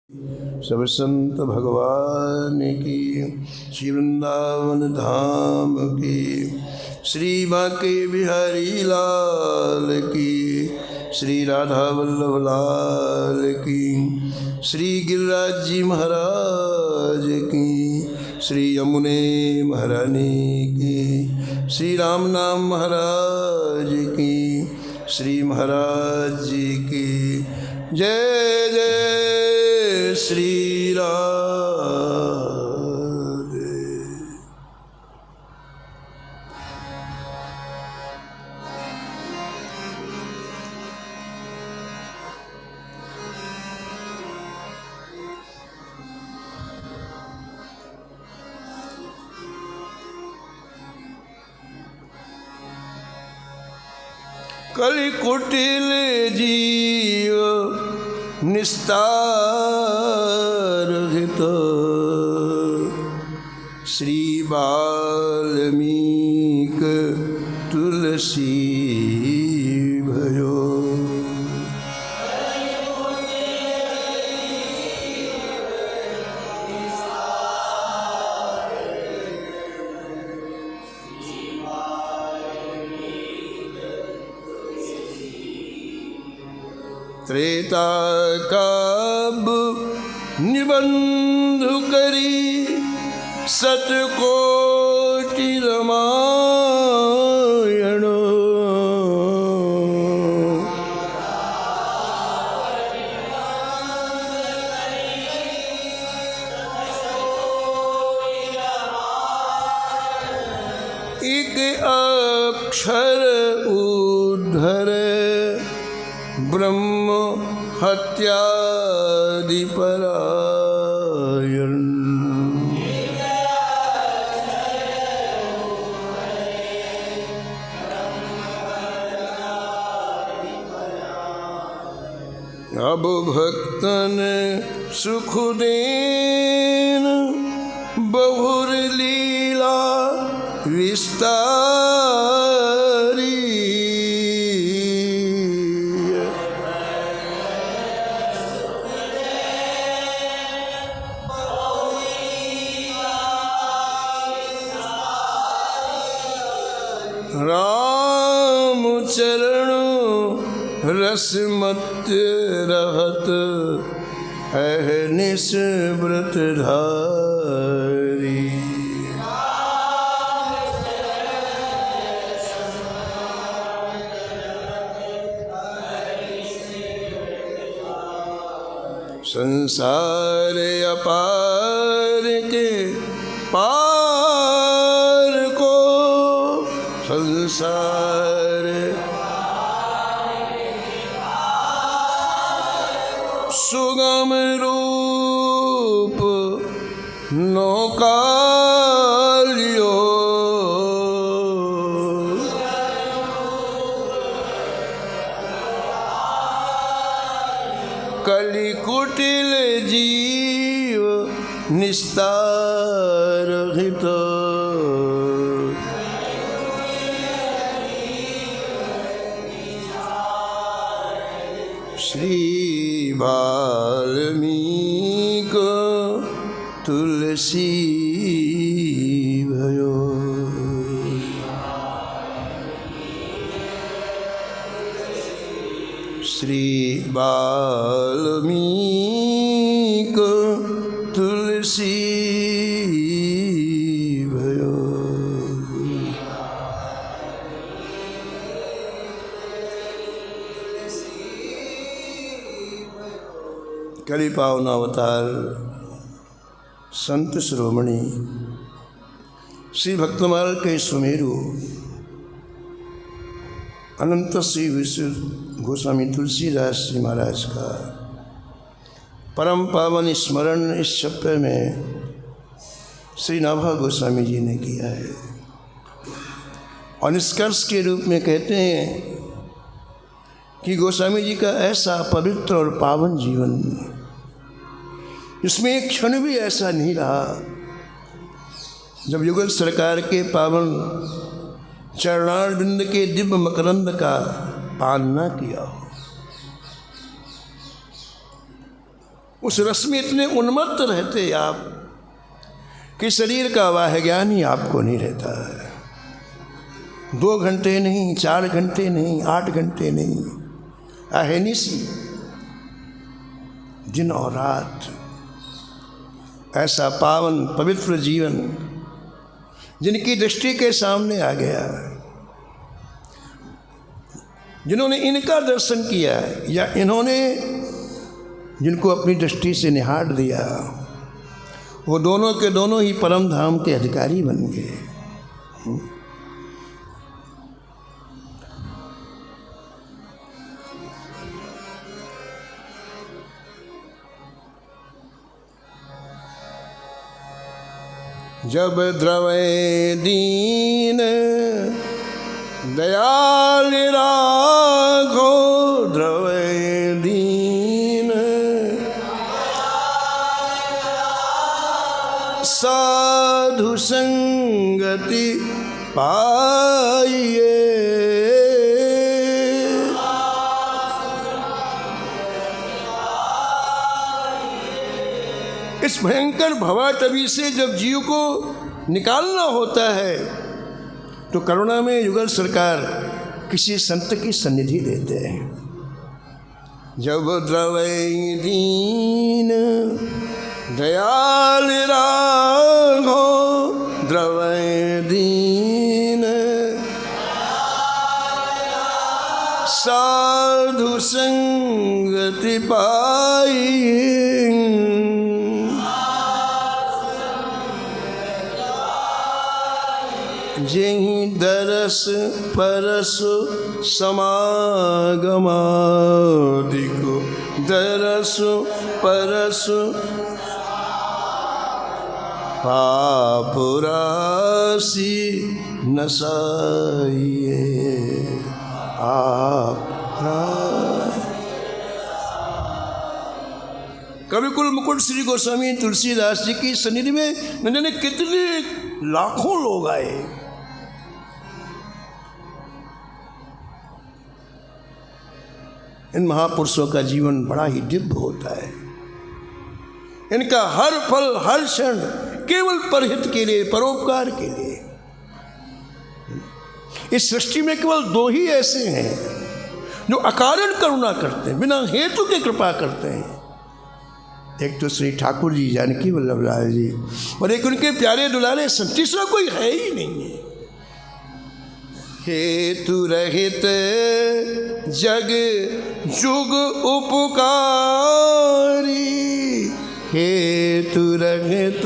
सब संत भगवान की, श्री वृंदावन धाम की, श्री बांके बिहारी लाल की, श्री राधा वल्लभ लाल की, श्री गिरिराज जी महाराज की, श्री यमुने महारानी की, श्री राम नाम महाराज की, श्री महाराज जी की जय जय श्री राधे। कलि कुटिल जीव निस्तार हित, श्री वाल्मीक तुलसी भयो। त्रेता काब निबंधु करी, सतकोटि रामायण। एक अक्षर उद्धर ब्रह्म हत्यादि परायण। अब भक्तन सुख देन, बहुर लीला विस्तारी। राम चरणों रसमत रहत, अहनिस व्रत धारी। संसार अपार के पार को, संसार सुगम रूप नौका लियो। कलि कुटिल जीव निस्तार हित, श्री वाल्मीक तुलसी भयो। श्री वाल्मीक तुलसी भयो। कलि पावन अवतार संत शिरोमणि श्री भक्तमाल के सुमेरु अनंत श्री विश्व गोस्वामी तुलसीदास जी महाराज का परम पावन स्मरण इस सप्ताह में श्री नाभा गोस्वामी जी ने किया है। और निष्कर्ष के रूप में कहते हैं कि गोस्वामी जी का ऐसा पवित्र और पावन जीवन, इसमें एक क्षण भी ऐसा नहीं रहा जब युगल सरकार के पावन चरणारविंद के दिव्य मकरंद का पान न किया हो। उस रस में इतने उन्मत्त रहते आप कि शरीर का वाह ज्ञान ही आपको नहीं रहता है। 2 घंटे नहीं, 4 घंटे नहीं, 8 घंटे नहीं, अहनिसी दिन और रात ऐसा पावन पवित्र जीवन जिनकी दृष्टि के सामने आ गया, जिन्होंने इनका दर्शन किया या इन्होंने जिनको अपनी दृष्टि से निहार दिया, वो दोनों के दोनों ही परम धाम के अधिकारी बन गए। जब द्रवे दीन दयाल राघो, द्रवे दीन साधु संगति पाइए। इस भयंकर भवाटवी से जब जीव को निकालना होता है तो करुणा में युगल सरकार किसी संत की सन्निधि देते हैं। जब द्रवै दीन दयाल राघो, द्रवै दीन साधु संगति पाई। जेहि दरस परस समागमादिको, दरस परस पाप राशि नसाइए। कविकुल मुकुट श्री गोस्वामी तुलसीदास जी की सन्निधि में न जाने कितने लाखों लोग आए। इन महापुरुषों का जीवन बड़ा ही दिव्य होता है। इनका हर पल हर क्षण केवल परहित के लिए, परोपकार के लिए। इस सृष्टि में केवल 2 ही ऐसे हैं जो अकारण करुणा करते हैं, बिना हेतु के कृपा करते हैं। एक तो श्री ठाकुर जी जानकी वल्लभ लाल जी, और एक उनके प्यारे दुलारे संत। तीसरा कोई है ही नहीं है। हेतु रहित जग जुग उपकारी, हेतु रहित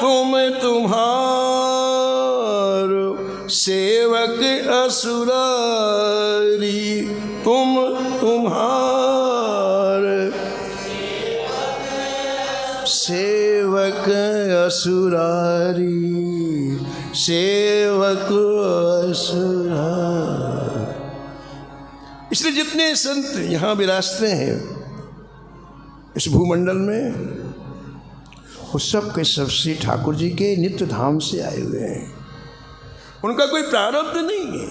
तुम तुम्हारो सेवक असुरारी, तुम तुम्हारे सेवक असुरारी, सेवक असुरारी। इसलिए जितने संत यहाँ विराजते हैं इस भूमंडल में, वो सब के सब श्री ठाकुर जी के नित्य धाम से आए हुए हैं। उनका कोई प्रारब्ध नहीं है।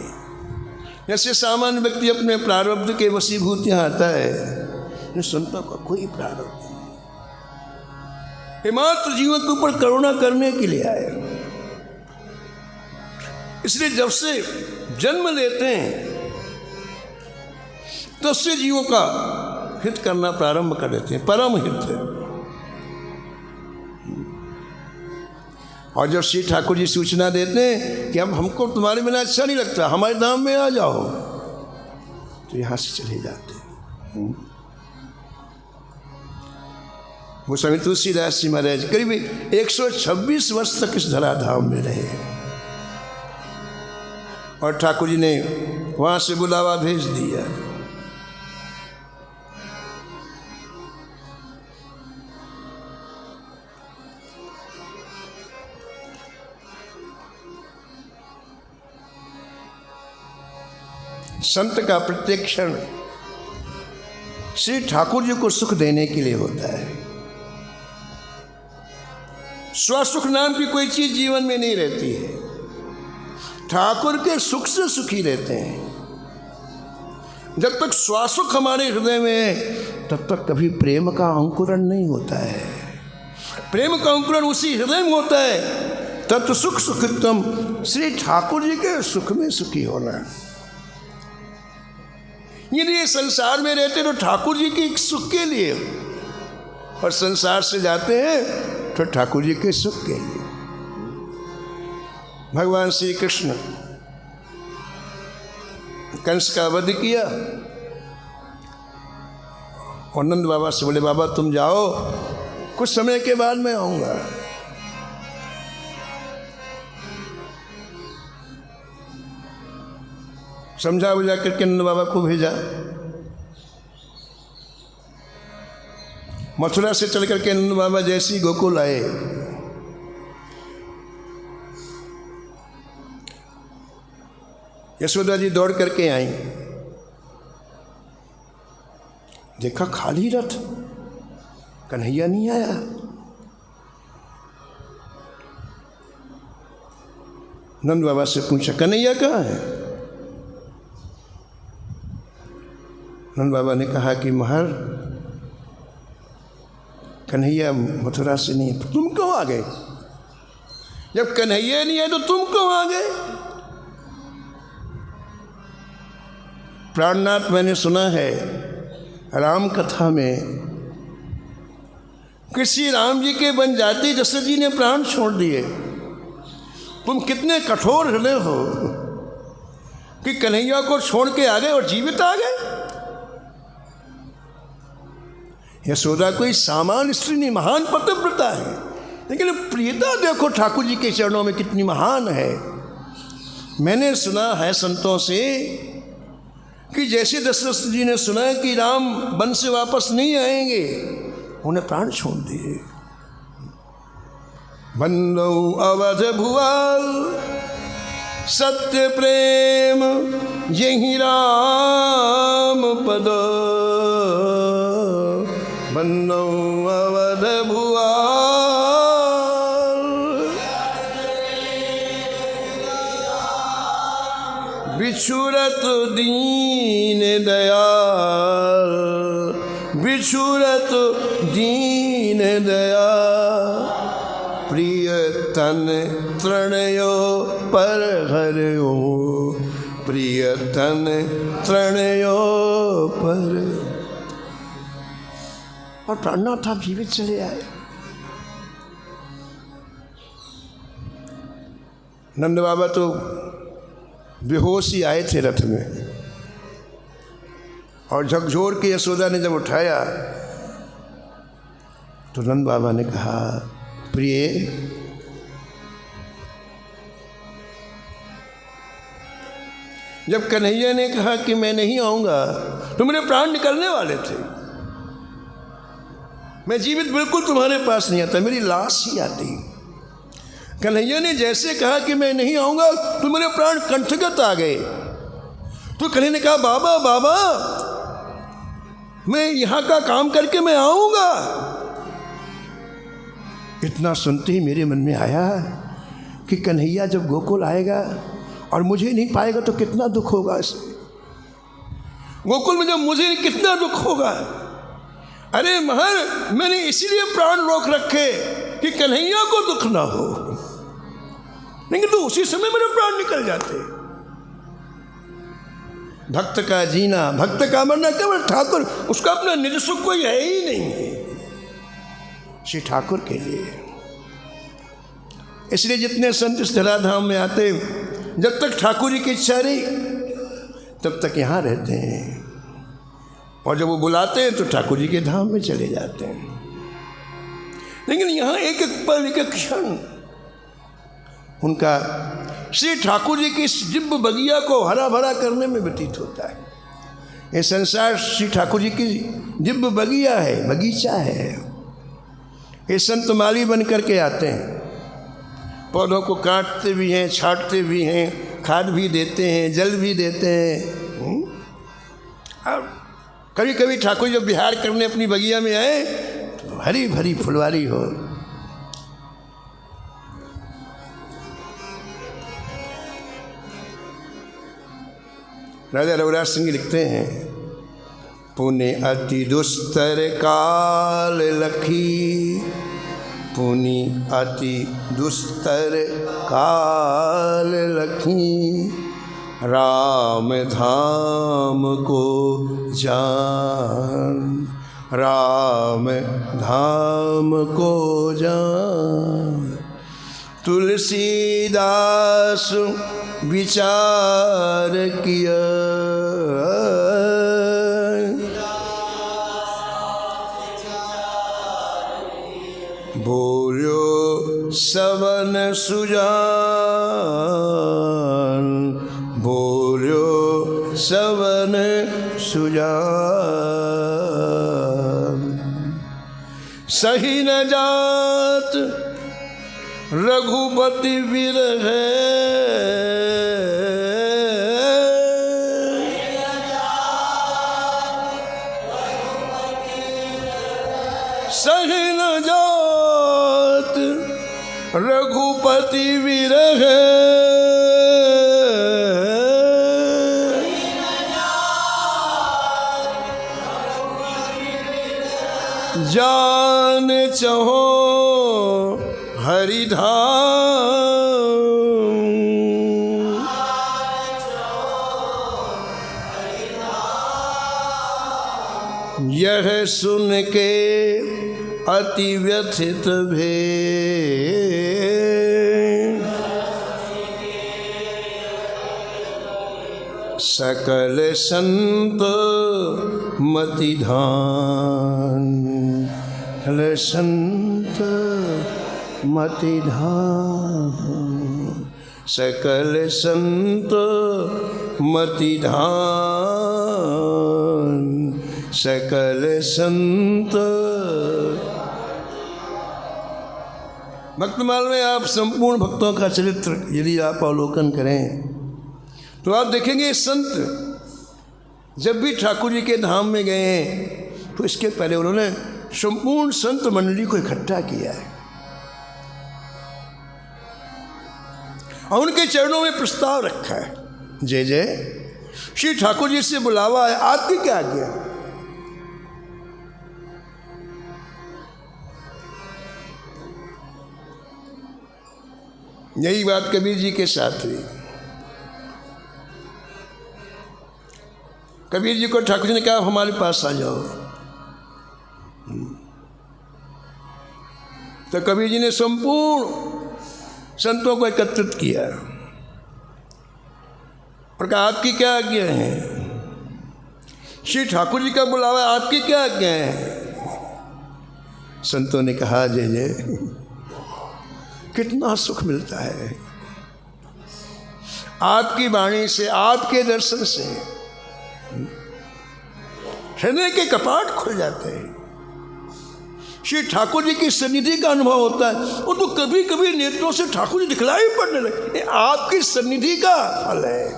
जैसे सामान्य व्यक्ति अपने प्रारब्ध के वशीभूत यहाँ आता है, संतों का कोई प्रारब्ध नहीं। ये मात्र जीवन के ऊपर करुणा करने के लिए आए। इसलिए जब से जन्म लेते हैं तब से जीवों का हित करना प्रारंभ कर देते हैं, परम हित है। और जब श्री ठाकुर जी सूचना देते हैं कि अब हमको तुम्हारे बिना अच्छा नहीं लगता, हमारे धाम में आ जाओ, तो यहाँ से चले जाते हैं। वो स्वामी तुलसीदास जी महाराज करीब 126 वर्ष तक इस धराधाम में रहे और ठाकुर जी ने वहाँ से बुलावा भेज दिया। संत का प्रत्येक क्षण श्री ठाकुर जी को सुख देने के लिए होता है। स्वसुख नाम की कोई चीज जीवन में नहीं रहती है। ठाकुर के सुख से सुखी रहते हैं। जब तक स्वासुख हमारे हृदय में है तब तक कभी प्रेम का अंकुरण नहीं होता है। प्रेम का अंकुरण उसी हृदय में होता है। तत्व सुख सुखित्वम, श्री ठाकुर जी के सुख में सुखी होना। यदि ये संसार में रहते तो ठाकुर जी के सुख के लिए, और संसार से जाते हैं तो ठाकुर जी के सुख के लिए। भगवान श्री कृष्ण कंस का वध किया और नंद बाबा से बोले, बाबा तुम जाओ, कुछ समय के बाद मैं आऊंगा। समझा बुझा करके नंद बाबा को भेजा। मथुरा से चल करके नंद बाबा जैसी गोकुल आए, यशोदा जी दौड़ करके आई, देखा खाली रथ, कन्हैया नहीं आया। नंद बाबा से पूछा, कन्हैया कहाँ है? नंद बाबा ने कहा कि महर, कन्हैया मथुरा से नहीं है। तो तुम क्यों आ गए? जब कन्हैया नहीं है तो तुम क्यों आ गए? प्राणनाथ, मैंने सुना है राम कथा में कि श्री राम जी के बन जाते दशरथ जी ने प्राण छोड़ दिए। तुम कितने कठोर हृदय हो कि कन्हैया को छोड़ के आ गए और जीवित आ गए। यशोदा कोई सामान्य स्त्री नहीं, महान पतिव्रता है, लेकिन प्रियता देखो ठाकुर जी के चरणों में कितनी महान है। मैंने सुना है संतों से कि जैसे दशरथ जी ने सुना कि राम वन से वापस नहीं आएंगे, उन्हें प्राण छोड़ दिए। बंदौ अवध भुआल सत्य प्रेम यही राम पद, बंदौ अवध भुआल बिछुरत दीन दयाल, बिछुरत दीन दयाल, प्रिय तन तृणयो पर हरयो, प्रिय तन तृणयो पर। और प्राणनाथ आप जीवित चले आए। नंद बाबा तो बेहोश ही आए थे रथ में, और झकझोर के यशोदा ने जब उठाया तो नंद बाबा ने कहा, प्रिय, जब कन्हैया ने कहा कि मैं नहीं आऊंगा तो मेरे प्राण निकलने वाले थे। मैं जीवित बिल्कुल तुम्हारे पास नहीं आता, मेरी लाश ही आती। कन्हैया ने जैसे कहा कि मैं नहीं आऊंगा तो मेरे प्राण कंठगत आ गए। तो कन्हैया ने कहा, बाबा बाबा मैं यहां का काम करके मैं आऊंगा। इतना सुनते ही मेरे मन में आया कि कन्हैया जब गोकुल आएगा और मुझे नहीं पाएगा तो कितना दुख होगा इसे। गोकुल में जब मुझे कितना दुख होगा। अरे महर, मैंने इसीलिए प्राण रोक रखे कि कन्हैया को दुख ना हो, लेकिन तो उसी समय मेरे प्राण निकल जाते। भक्त का जीना, भक्त का मरना केवल ठाकुर, उसका अपना निज सुख कोई है ही नहीं है, श्री ठाकुर के लिए। इसलिए जितने संत इस धराधाम में आते, जब तक ठाकुर जी की इच्छा रही तब तक यहाँ रहते हैं, और जब वो बुलाते हैं तो ठाकुर जी के धाम में चले जाते हैं। लेकिन यहाँ एक एक पल, एक एक क्षण उनका श्री ठाकुर जी की इस दिव्य बगिया को हरा भरा करने में व्यतीत होता है। ये संसार श्री ठाकुर जी की दिव्य बगिया है, बगीचा है। ये संत माली बन करके आते हैं, पौधों को काटते भी हैं, छांटते भी हैं, खाद भी देते हैं, जल भी देते हैं। और कभी कभी ठाकुर जब विहार करने अपनी बगिया में आए तो हरी भरी फुलवारी हो। राजा रघुराज सिंह लिखते हैं, पुण्य अति दुस्तर काल लखी, पुण्य अति दुस्तर काल लखी, राम धाम को जान, राम धाम को जान। तुलसीदास विचार किया, बोलो सवन सुजान, बोलो सवन सुजान। सही न जात रघुपति विरह, सही न जात रघुपति विरह, जान चहो हरिधाम, यह सुन के अति व्यथित भे, सकल संत मति धान, सकल संत मति धान, सकल संत मति धान, सकल संत। भक्तमाल में आप संपूर्ण भक्तों का चरित्र यदि आप अवलोकन करें तो आप देखेंगे संत जब भी ठाकुर जी के धाम में गए हैं तो इसके पहले उन्होंने संपूर्ण संत मंडली को इकट्ठा किया है और उनके चरणों में प्रस्ताव रखा है, जय जय श्री ठाकुर जी से बुलावा है, आपकी क्या आज्ञा। यही बात कबीर जी के साथ हुई। कबीर जी को ठाकुर जी ने कहा हमारे पास आ जाओ, तो कबीर जी ने संपूर्ण संतों को एकत्रित किया और कहा आपकी क्या आज्ञा है। श्री ठाकुर जी का बुलावा, आपकी क्या आज्ञा है। संतों ने कहा जय जय, कितना सुख मिलता है आपकी वाणी से, आपके दर्शन से हृदय के कपाट खुल जाते हैं। श्री ठाकुर जी की सन्निधि का अनुभव होता है और तो कभी कभी नेत्रों से ठाकुर जी दिखलाई पड़ने लगे। आपकी सन्निधि का फल है।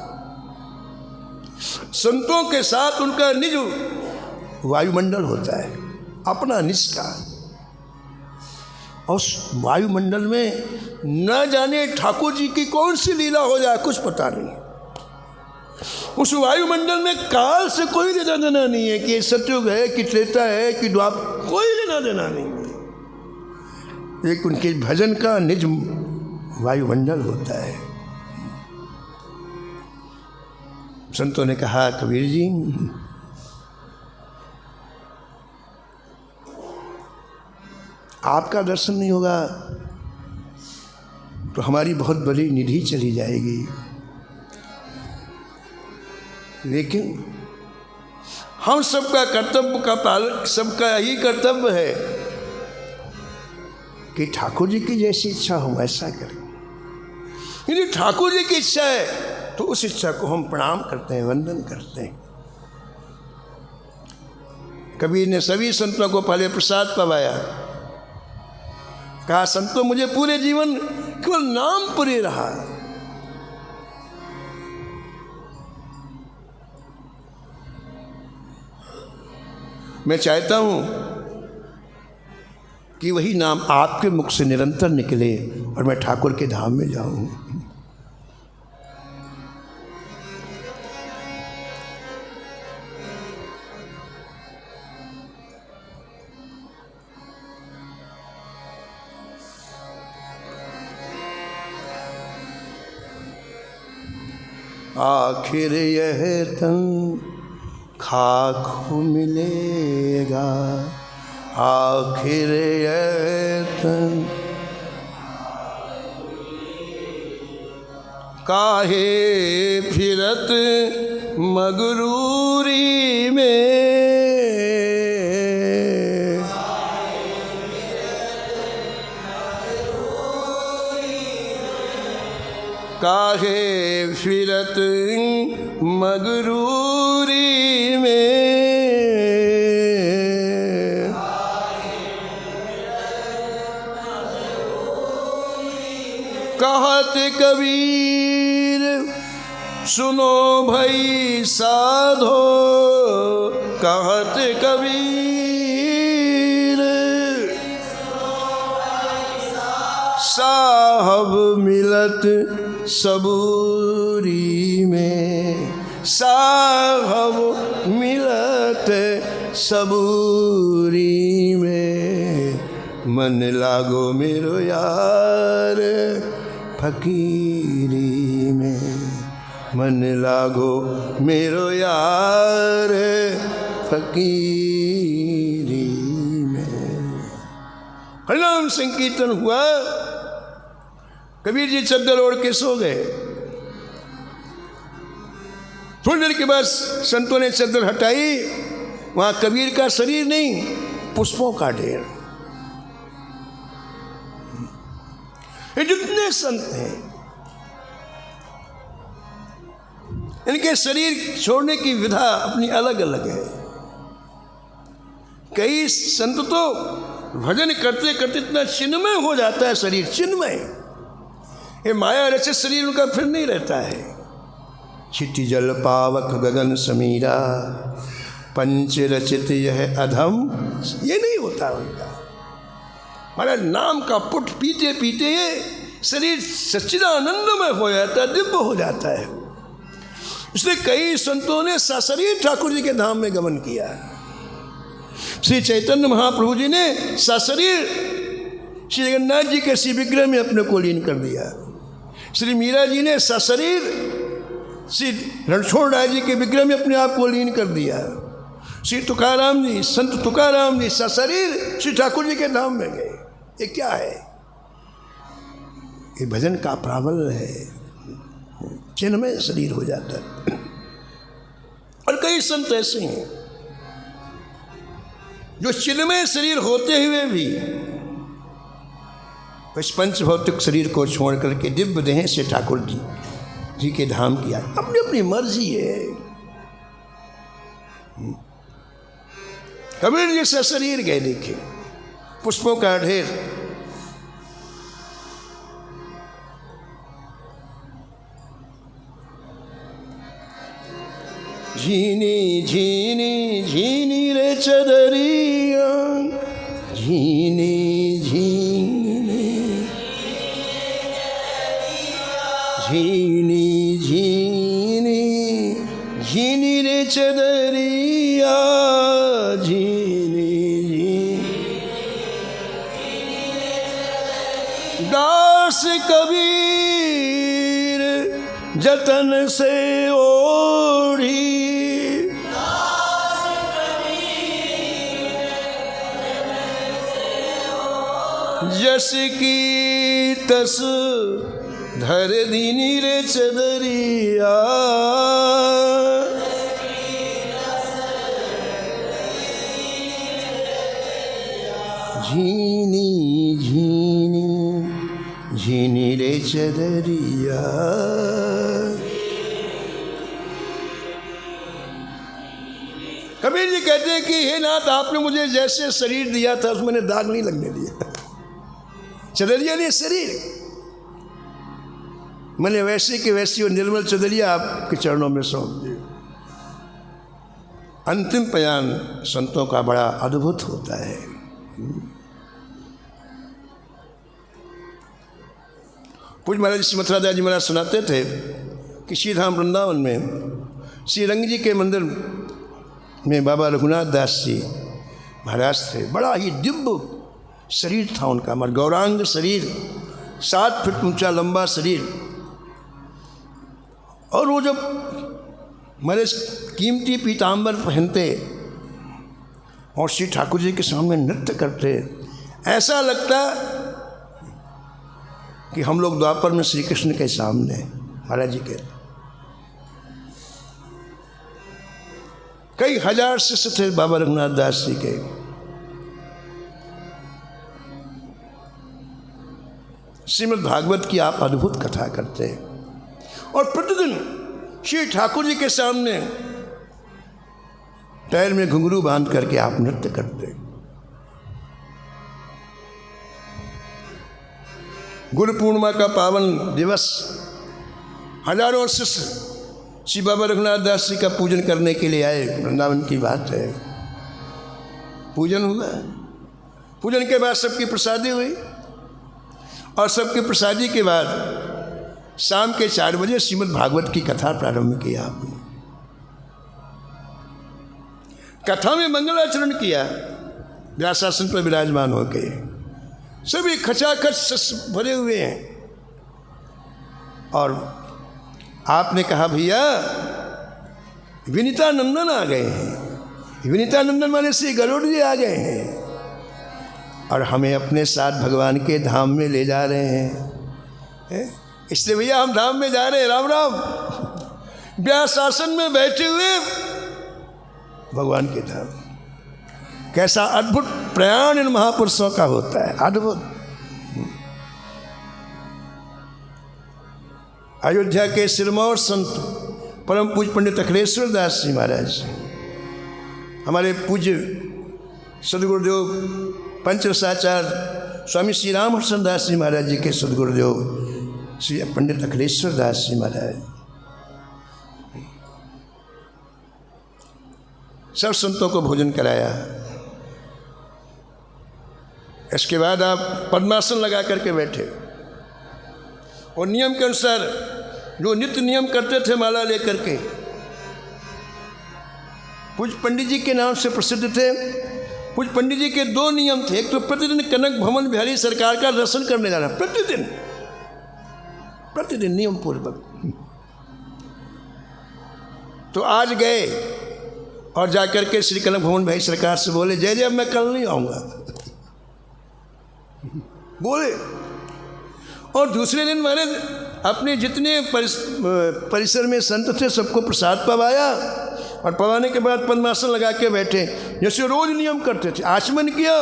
संतों के साथ उनका निज वायुमंडल होता है, अपना निज का, और उस वायुमंडल में न जाने ठाकुर जी की कौन सी लीला हो जाए कुछ पता नहीं। उस वायुमंडल में काल से कोई लेना देना नहीं है कि सतयुग है कि त्रेता है कि द्वापर, कोई लेना देना नहीं है। एक उनके भजन का निज वायुमंडल होता है। संतों ने कहा कबीर जी आपका दर्शन नहीं होगा तो हमारी बहुत बड़ी निधि चली जाएगी। लेकिन हम सबका कर्तव्य का पालन, सबका यही कर्तव्य है कि ठाकुर जी की जैसी इच्छा हो वैसा करें। यदि ठाकुर जी की इच्छा है तो उस इच्छा को हम प्रणाम करते हैं, वंदन करते हैं। कबीर ने सभी संतों को पहले प्रसाद पवाया, कहा संतों मुझे पूरे जीवन केवल नाम पर ही रहा, मैं चाहता हूं कि वही नाम आपके मुख से निरंतर निकले और मैं ठाकुर के धाम में जाऊं। आखिर यह तन खाक मिलेगा, आखिर यह तन काहे फिरत मगरूरी में, काहे फिरत मगरूरी में, कहत कबीर सुनो भई साधो, कहत कबीर साहब मिलत सबूरी में, साहब मिलत सबूरी में, मन लागो मेरो यार फकीरी में, मन लागो मेरो यार फकीरी में। हरिनाम संकीर्तन हुआ, कबीर जी चद्दर ओढ़ के सो गए। थोड़ी देर के बाद संतों ने चद्दर हटाई, वहां कबीर का शरीर नहीं, पुष्पों का ढेर। ये जितने संत हैं, इनके शरीर छोड़ने की विधा अपनी अलग अलग है। कई संत तो भजन करते करते इतना चिन्मय हो जाता है शरीर, चिन्मय, ये माया रचित शरीर उनका फिर नहीं रहता है। छिटि जल पावक गगन समीरा, पंच रचित यह अधम, ये नहीं होता उनका। महाराज नाम का पुट पीते पीते ये शरीर सच्चिदानंदमय हो जाता है, दिव्य हो जाता है। इसलिए कई संतों ने सशरीर ठाकुर जी के धाम में गमन किया। श्री चैतन्य महाप्रभु जी ने सशरीर श्री जगन्नाथ जी के श्री विग्रह में अपने को लीन कर दिया। श्री मीरा जी ने सशरीर श्री रणछोड़ राय जी के विग्रह में अपने आप को लीन कर दिया। श्री तुकाराम जी, संत तुकाराम जी सशरीर श्री ठाकुर जी के धाम में गए। ये क्या है? ये भजन का प्राबल्य है, चिन्मय शरीर हो जाता है। और कई संत ऐसे हैं जो चिन्मय शरीर होते हुए भी इस पंच भौतिक शरीर को छोड़ करके दिव्य देह से ठाकुर जी के धाम किया। अपनी अपनी मर्जी है। कबीर जी से शरीर गए, देखे पुष्पों का ढेर। झीनी झीनी झीनी रे चदरिया, झीनी झीनी झीनी झीनी झीनी रे चदरिया, झीनी झीनी। दास कबीर जतन से ओढ़ी, जस की तस धर दीनी रे चदरिया, झीनी झीनी झीनी रे चदरिया। कबीर जी कहते हैं कि हे नाथ, आपने मुझे जैसे शरीर दिया था उसमें दाग नहीं लगने दिया। चदरिया नहीं, शरीर मैंने वैसे की वैसी और निर्मल चदरिया आपके चरणों में सौंप दी। अंतिम बयान संतों का बड़ा अद्भुत होता है। पूज्य महाराज श्री मथुरादास जी महाराज सुनाते थे कि श्रीधाम वृंदावन में श्री रंग जी के मंदिर में बाबा रघुनाथ दास जी महाराज थे। बड़ा ही दिव्य शरीर था उनका, मर गौरांग शरीर, 7 फीट ऊंचा लंबा शरीर। और वो जब मेरे कीमती पीताम्बर पहनते और श्री ठाकुर जी के सामने नृत्य करते, ऐसा लगता कि हम लोग द्वापर में श्री कृष्ण के सामने महाराज जी के। कई हजार शिष्य थे बाबा रघुनाथ दास जी के। श्रीमद् भागवत की आप अद्भुत कथा करते और प्रतिदिन श्री ठाकुर जी के सामने पैर में घुंघरू बांध करके आप नृत्य करते। गुरु पूर्णिमा का पावन दिवस, हजारों शिष्य श्री बाबा रघुनाथ दास जी का पूजन करने के लिए आए। वृंदावन की बात है। पूजन हुआ, पूजन के बाद सबकी प्रसादी हुई और सबके प्रसादी के बाद शाम के 4 बजे श्रीमद् भागवत की कथा प्रारंभ किया आपने। कथा में मंगलाचरण किया, व्यासासन पर विराजमान होके सभी खचाखच भरे हुए हैं। और आपने कहा भैया विनीता नंदन आ गए हैं। विनीता नंदन माने श्री गरुड़ जी आ गए हैं और हमें अपने साथ भगवान के धाम में ले जा रहे हैं। इसलिए भैया हम धाम में जा रहे हैं। राम राम। व्यासासन में बैठे हुए भगवान के धाम। कैसा अद्भुत प्रयाण इन महापुरुषों का होता है, अद्भुत। अयोध्या के सिरमौर संत परम पूज्य पंडित अखिलेश्वर दास जी महाराज, हमारे पूज्य सदगुरुदेव पंचरसाचार्य स्वामी श्री रामहर्षण दास जी महाराज जी के सदगुरुदेव श्री पंडित अखिलेश्वर दास जी महाराज, सब संतों को भोजन कराया। इसके बाद आप पद्मासन लगा करके बैठे और नियम के अनुसार जो नित्य नियम करते थे माला लेकर के, पूज्य पंडित जी के नाम से प्रसिद्ध थे। पूज्य पंडित जी के 2 नियम थे। एक तो प्रतिदिन कनक भवन बिहारी सरकार का दर्शन करने जाना, प्रतिदिन नियम पूर्वक। तो आज गए और जाकर के श्री कनक भवन भाई सरकार से बोले जय जय अब मैं कल नहीं आऊँगा, बोले। और दूसरे दिन मैंने अपने जितने परिसर में संत थे सबको प्रसाद पवाया और पवाने के बाद पद्मासन लगा के बैठे जैसे रोज नियम करते थे। आचमन किया,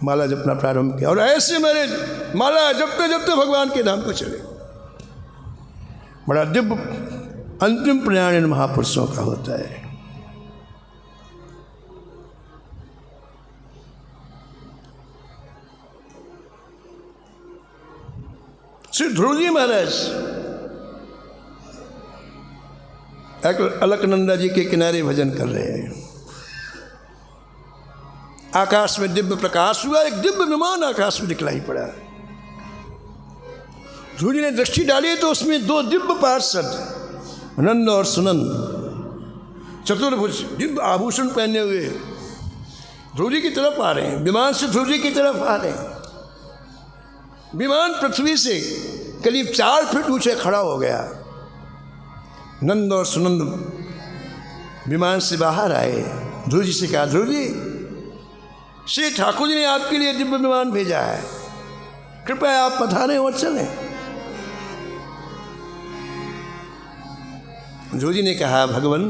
माला जपना प्रारंभ किया और ऐसे मेरे माला जपते जपते भगवान के धाम पर चले। बड़ा दिव्य अंतिम प्रयाण इन महापुरुषों का होता है। श्री ध्रुव जी महाराज अलकनंदा जी के किनारे भजन कर रहे हैं। आकाश में दिव्य प्रकाश हुआ, एक दिव्य विमान आकाश में दिखलाई पड़ा। ध्रुव जी ने दृष्टि डाली तो उसमें 2 दिव्य पार्षद नंद और सुनंद चतुर्भुज दिव्य आभूषण पहने हुए ध्रुव जी की तरफ आ रहे हैं। विमान से ध्रुव जी की तरफ आ रहे हैं। विमान पृथ्वी से करीब 4 फीट ऊंचे खड़ा हो गया। नंद और सुनंद विमान से बाहर आए। ध्रुव जी से कहा ध्रुव जी श्री ठाकुर जी ने आपके लिए दिव्य विमान भेजा है, कृपया आप पधारें और चलें। ध्रुव जी ने कहा भगवान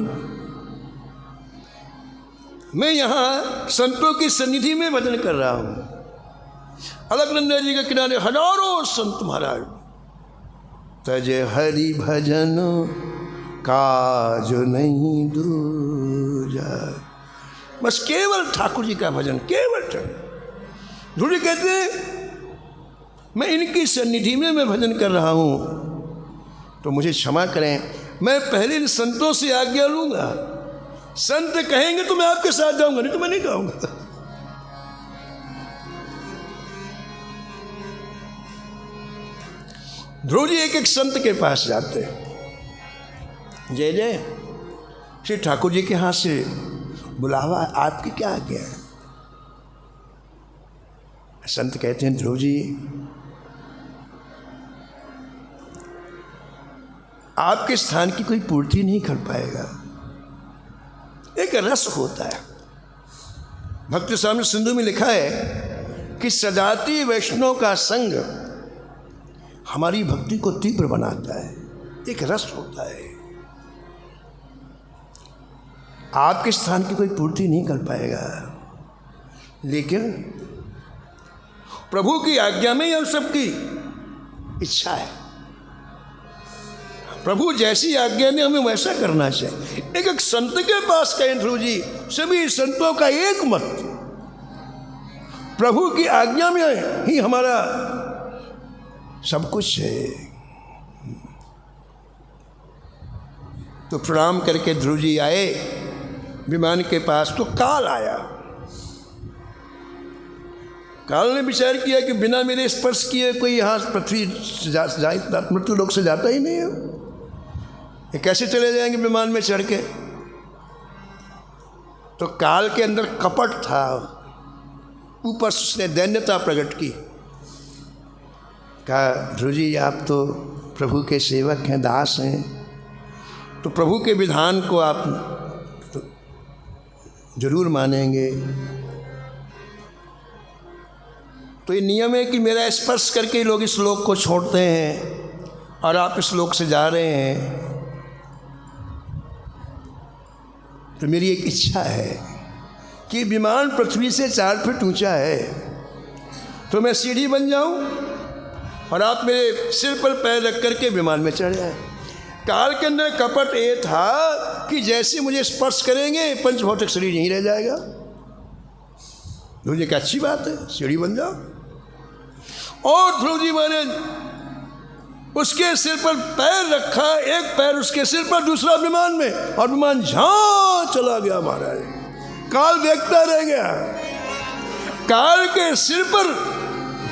मैं यहाँ संतों की सन्निधि में भजन कर रहा हूँ। अलकनंदा जी के किनारे हजारों संत महाराज। तज हरि भजन काज नहीं दूजा, बस केवल ठाकुर जी का भजन, केवल ठाकुर। ध्रुव जी कहते हैं मैं इनकी सन्निधि में मैं भजन कर रहा हूँ तो मुझे क्षमा करें, मैं पहले इन संतों से आज्ञा लूँगा। संत कहेंगे तो मैं आपके साथ जाऊँगा, नहीं तो मैं नहीं जाऊँगा। ध्रुव जी एक एक संत के पास जाते हैं। जय जय श्री ठाकुर जी के हाथ से बुलावा, आपकी क्या आज्ञा है? संत कहते हैं ध्रुव जी आपके स्थान की कोई पूर्ति नहीं कर पाएगा। एक रस होता है। भक्ति सामने सिंधु में लिखा है कि सजाती वैष्णव का संग हमारी भक्ति को तीव्र बनाता है। एक रस होता है। आपके स्थान की कोई पूर्ति नहीं कर पाएगा, लेकिन प्रभु की आज्ञा में ही हम सबकी इच्छा है। प्रभु जैसी आज्ञा ने हमें वैसा करना चाहिए। एक संत के पास कहें ध्रुव जी, सभी संतों का एक मत, प्रभु की आज्ञा में ही हमारा सब कुछ है। तो प्रणाम करके ध्रुव जी आए विमान के पास, तो काल आया। काल ने विचार किया कि बिना मेरे स्पर्श किए कोई यहाँ पृथ्वी मृत्यु लोक से जाता ही नहीं है, ये कैसे चले जाएंगे विमान में चढ़ के। तो काल के अंदर कपट था, ऊपर से उसने दैन्यता प्रकट की। कहा ध्रुव जी आप तो प्रभु के सेवक हैं, दास हैं, तो प्रभु के विधान को आप तो जरूर मानेंगे। तो ये नियम है कि मेरा स्पर्श करके लोग इस लोक को छोड़ते हैं और आप इस लोक से जा रहे हैं। तो मेरी एक इच्छा है कि विमान पृथ्वी से 4 फीट ऊंचा है, तो मैं सीढ़ी बन जाऊं और आप मेरे सिर पर पैर रख करके विमान में चढ़ जाएं। काल के अंदर कपट ये था कि जैसे मुझे स्पर्श करेंगे पंचभौतिक शरीर यहीं रह जाएगा। ध्रुव जी की अच्छी बात है, सीढ़ी बन जाओ। और ध्रुव जी मैंने उसके सिर पर पैर रखा, एक पैर उसके सिर पर, दूसरा विमान में, और विमान झां चला गया महाराज। काल देखता रह गया। काल के सिर पर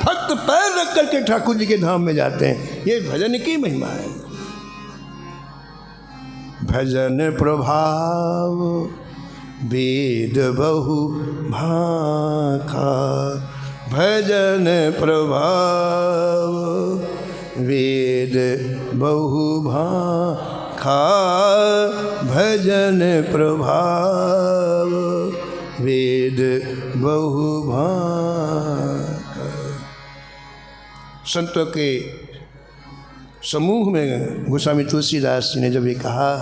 भक्त पैर रख करके ठाकुर जी के धाम में जाते हैं। ये भजन की महिमा है। भजन प्रभाव वेद बहु भाखा, भजन प्रभाव वेद बहु भाखा, भजन प्रभाव वेद बहु भाखा। संतों के समूह में गोस्वामी तुलसीदास जी ने जब ये कहा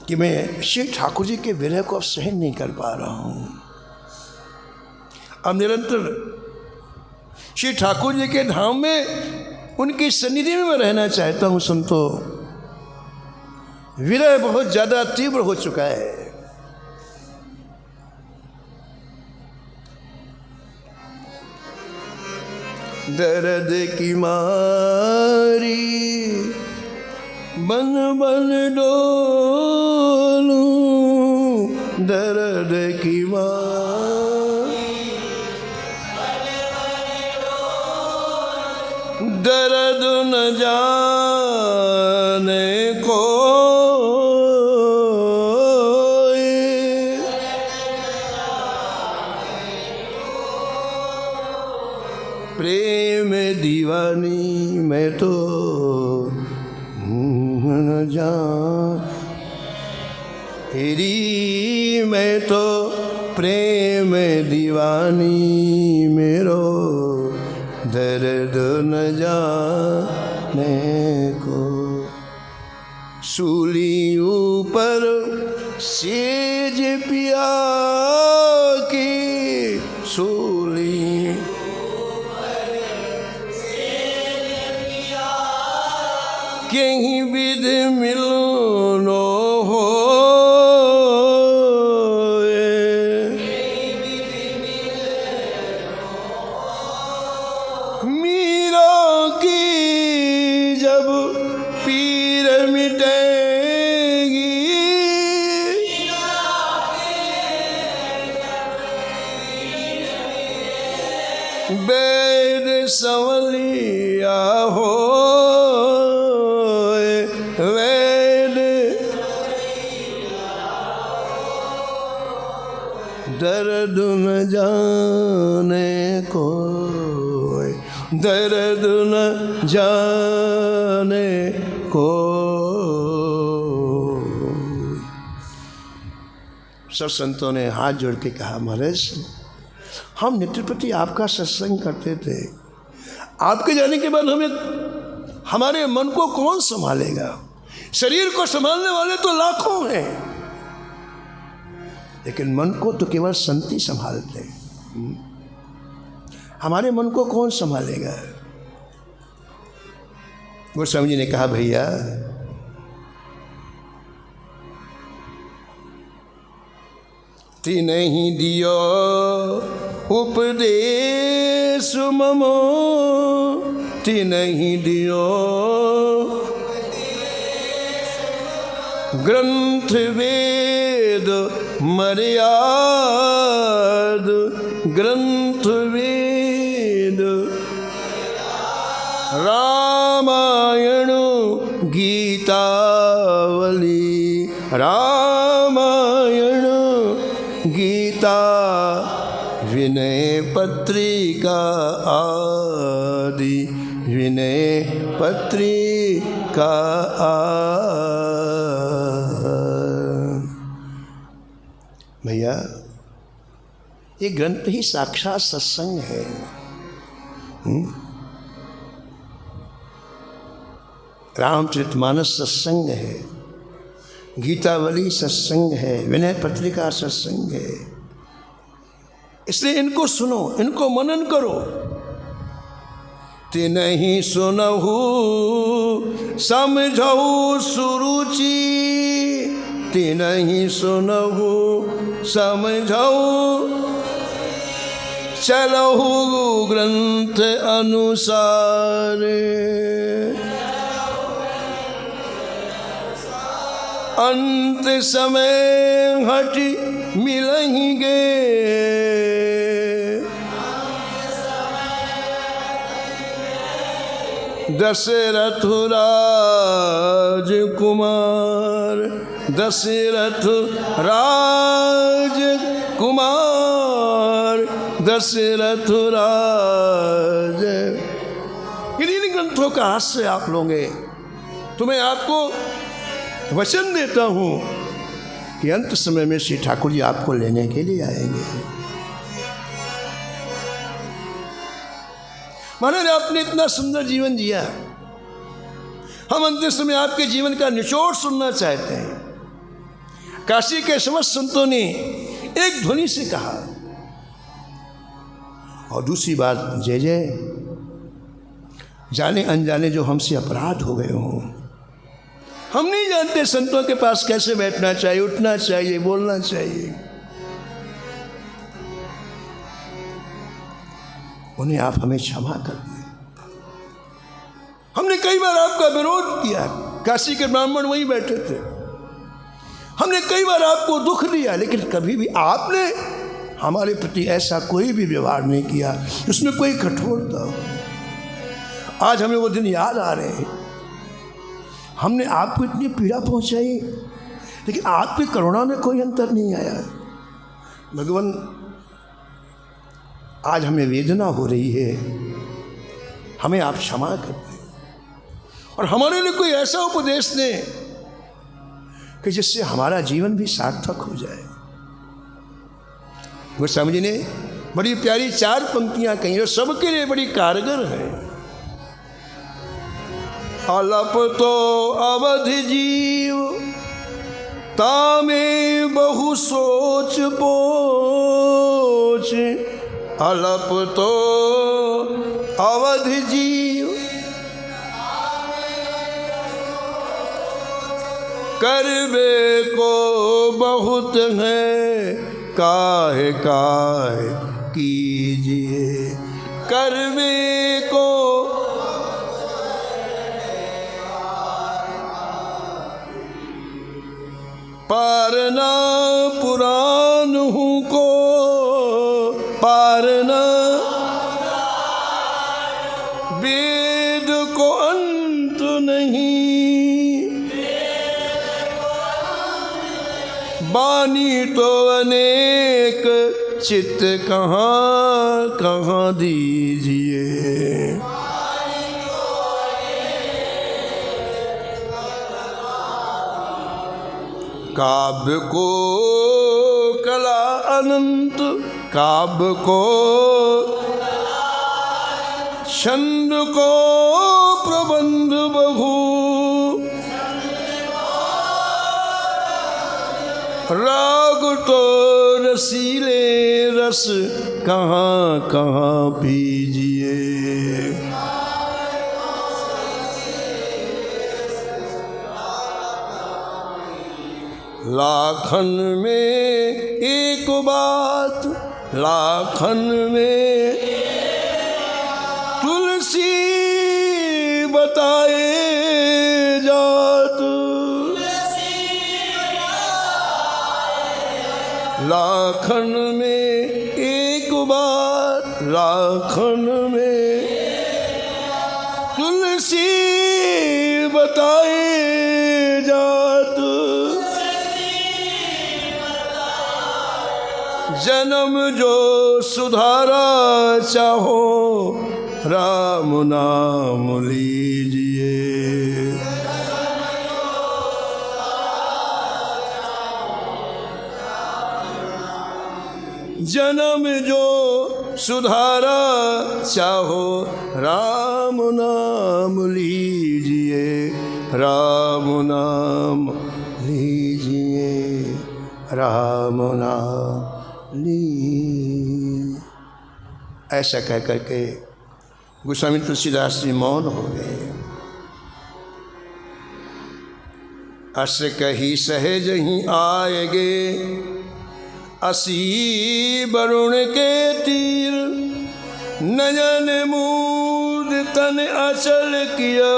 कि मैं श्री ठाकुर जी के विरह को अब सहन नहीं कर पा रहा हूँ, अब निरंतर श्री ठाकुर जी के धाम में उनकी सन्निधि में मैं रहना चाहता हूँ। संतो विरह बहुत ज़्यादा तीव्र हो चुका है। दर्द की मारी बन बन डोलूं, दर्द की मारी दर्द न जाने को प्रेम दीवानी मैं तो न जान तेरी, मैं तो प्रेम दीवानी मेरो दर्द न जाने को। सूली ऊपर सेज पिया की, सूली कहीं विध मिलनो हो, मीरा की जब पीर मिटेगी, बैद संवलिया हो, दर्द न जाने को। दर्द न जाने को। सब संतों ने हाथ जोड़ के कहा, महाराज हम नेत्रपति आपका सत्संग करते थे, आपके जाने के बाद हमारे मन को कौन संभालेगा? शरीर को संभालने वाले तो लाखों हैं, लेकिन मन को तो केवल संत ही संभालते हैं। हमारे मन को कौन संभालेगा? गोस्वामी जी ने कहा, भैया तिन्हि दियो उपदेश ममो, तिन्हि दियो ग्रंथ वेद मर्याद, ग्रंथ वेद रामायण गीतावली, रामायण गीता विनय पत्रिका आदि, विनय पत्रिका भैया ये ग्रंथ ही साक्षात सत्संग है। रामचरितमानस सत्संग है, गीतावली सत्संग है, विनय पत्रिका सत्संग है। इसलिए इनको सुनो, इनको मनन करो। तिन्हि सुनहु समझऊ सुरुचि, तिन्हि सुनहु समझऊ चलहु ग्रंथ अनुसार, अंत समय हट मिलेंगे दशरथ राजकुमार, दशरथ राजकुमार, दशरथ राज। इन ग्रंथों का आश्रय आप लोगे तो मैं आपको वचन देता हूं कि अंत समय में श्री ठाकुर जी आपको लेने के लिए आएंगे। महाराज आपने इतना सुंदर जीवन जिया, हम अंतिम समय आपके जीवन का निचोड़ सुनना चाहते हैं। काशी के समस्त संतों ने एक ध्वनि से कहा। और दूसरी बात, जय जय, जाने अनजाने जो हमसे अपराध हो गए हों, हम नहीं जानते संतों के पास कैसे बैठना चाहिए, उठना चाहिए, बोलना चाहिए, उन्हें आप हमें क्षमा कर दें। हमने कई बार आपका विरोध किया, काशी के ब्राह्मण वहीं बैठे थे, हमने कई बार आपको दुख दिया, लेकिन कभी भी आपने हमारे प्रति ऐसा कोई भी व्यवहार नहीं किया उसमें कोई कठोरता हो। आज हमें वो दिन याद आ रहे हैं, हमने आपको इतनी पीड़ा पहुंचाई, लेकिन आपकी करुणा में कोई अंतर नहीं आया। भगवान आज हमें वेदना हो रही है, हमें आप क्षमा कर दें और हमारे लिए कोई ऐसा उपदेश दें कि जिससे हमारा जीवन भी सार्थक हो जाए। गोस्वामी जी ने बड़ी प्यारी 4 पंक्तियां कही और सबके लिए बड़ी कारगर है। अलप तो अवधि जीव तामे बहु सोच पोच, अलप तो अवधि जीव करबे को बहुत है, काहे काहे कीजिए करबे को। पारना पुराण हूँ को पारना, वेद को अंत नहीं, वाणी तो अनेक चित कहाँ कहाँ दीजिए। काव्य को कला अनंत, काव्य को छंद को प्रबंध बहु, राग तो रसीले रस कहाँ कहाँ पीजिए। लाखन में एक बात, लाखन में तुलसी बताए जात, लाखन में एक बात, लाखन में तुलसी बताए जात। जन्म जो सुधारा चाहो राम नाम लीजिए। जन्म जो सुधारा चाहो राम नाम लीजिए, राम नाम लीजिए, राम नाम ली। ऐसा कह करके गोस्वामी तुलसीदास जी मौन हो गए। अस कही सहज ही आएगे, असी वरुण के तीर, नयन मूद तन अचल किया,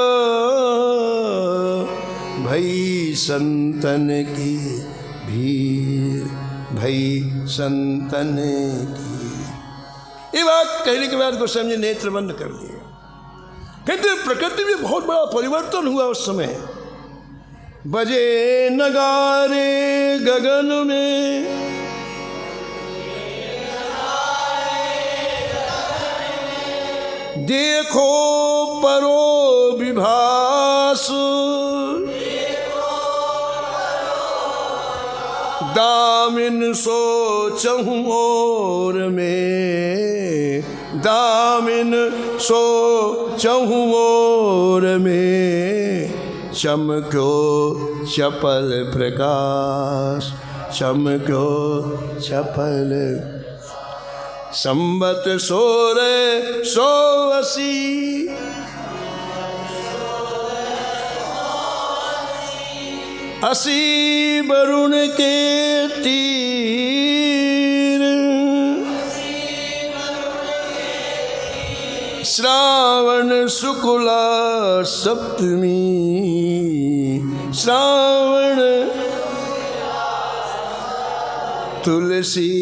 भई संतन की भीड़, भई संतन की। ये बात कहने के बाद गोस्वामी जी नेत्र बंद कर दिए। कहते प्रकृति में बहुत बड़ा परिवर्तन हुआ उस समय। बजे नगारे गगन में, देखो परो विभास, दामिन सोचहूँ ओर में, दामिन सोचहूँ ओर में, चमक्यो चपल प्रकाश, चमक्यो चपल। संबत 1680, असी वरुण के तीर, श्रावण शुक्ला सप्तमी, श्रावण तुलसी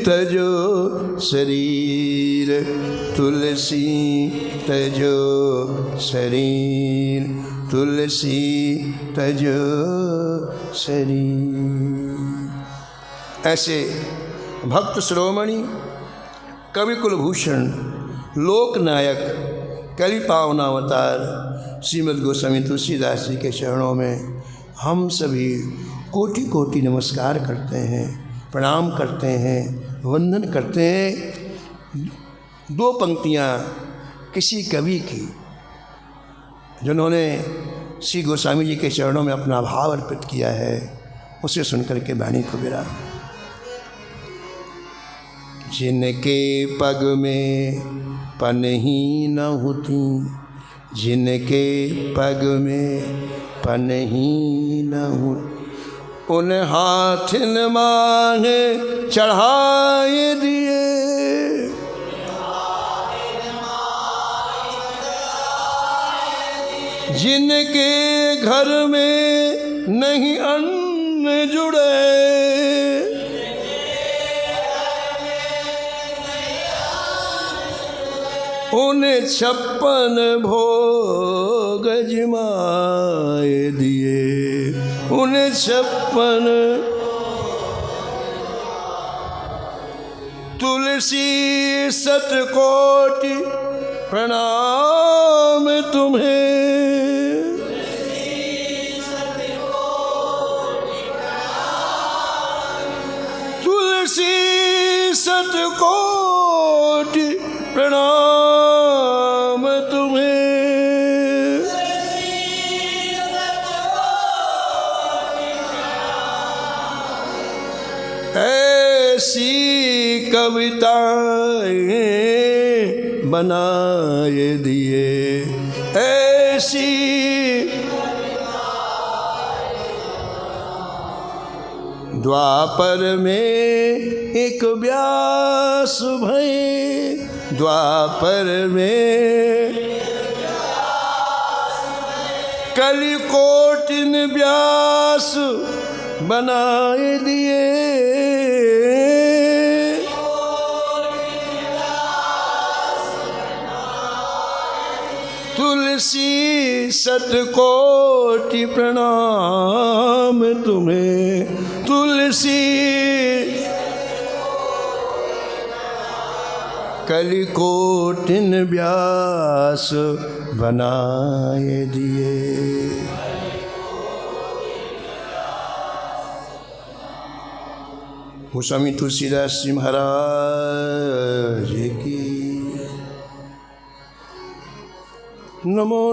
तजो शरीर, तुलसी तजो शरीर, तुलसी तजो शरीर। ऐसे भक्त शिरोमणि कवि कुलभूषण लोकनायक कवि पावनावतार श्रीमद् गोस्वामी तुलसीदास जी के चरणों में हम सभी कोटि कोटि नमस्कार करते हैं, प्रणाम करते हैं, वंदन करते हैं। दो पंक्तियाँ किसी कवि की जिन्होंने श्री गोस्वामी जी के चरणों में अपना भाव अर्पित किया है, उसे सुनकर के वाणी को विराम। जिनके पग में पनही न होती, जिनके पग में पनही न हो, उन हाथ न मांगे चढ़ाए दिए, जिनके घर में नहीं अन्न जुड़े, उन्हें 56 भोग जिमाए दिए, उन्हें 56 तुलसी शतकोटि प्रणाम तुम्हें। तुलसी शतकोटि प्रणाम तुम्हें। ऐसी कविताएं बनाए दिए, ऐसी द्वापर में एक व्यास भय, द्वापर में कलिकोटिन व्यास बनाए दिए। तुलसी शतकोटि प्रणाम तुम्हें। तुलसी कलिकोटिन व्यास बनाए दिए। गोस्वामी तुलसीदास जी महाराज की नमो।